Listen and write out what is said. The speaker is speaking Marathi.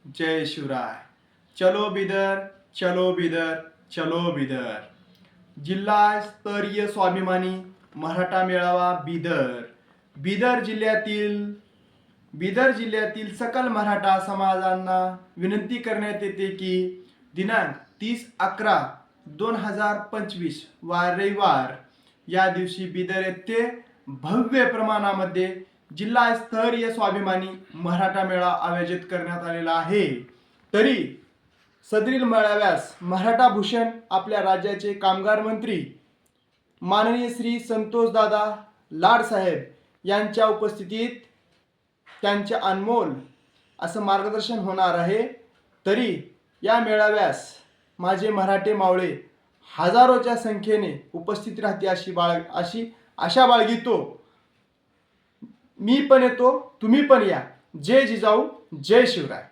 जय शिवराय। चलो बिदर, चलो बिदर, चलो बिदर। जिल्हा स्तरीय स्वाभिमानी मराठा मेळावा बिदर। बिदर जिल्ह्यातील सकल मराठा समाजांना विनंती करण्यात येते की दिनांक 30/11/2025 वार रविवार या दिवशी बिदर येथे भव्य प्रमाणामध्ये जिल्हा स्तरीय स्वाभिमानी मराठा मेळावा आयोजित करण्यात आलेला आहे। तरी सदरील मेळाव्यास मराठा भूषण आपल्या राज्याचे कामगार मंत्री माननीय श्री संतोषदादा लाड साहेब यांच्या उपस्थितीत त्यांचे अनमोल असं मार्गदर्शन होणार आहे। तरी या मेळाव्यास माझे मराठे मावळे हजारोच्या संख्येने उपस्थित राहते अशी आशा बाळगितो। मी पण येतो, तुम्ही पण या। जय जिजाऊ, जय शिवराय।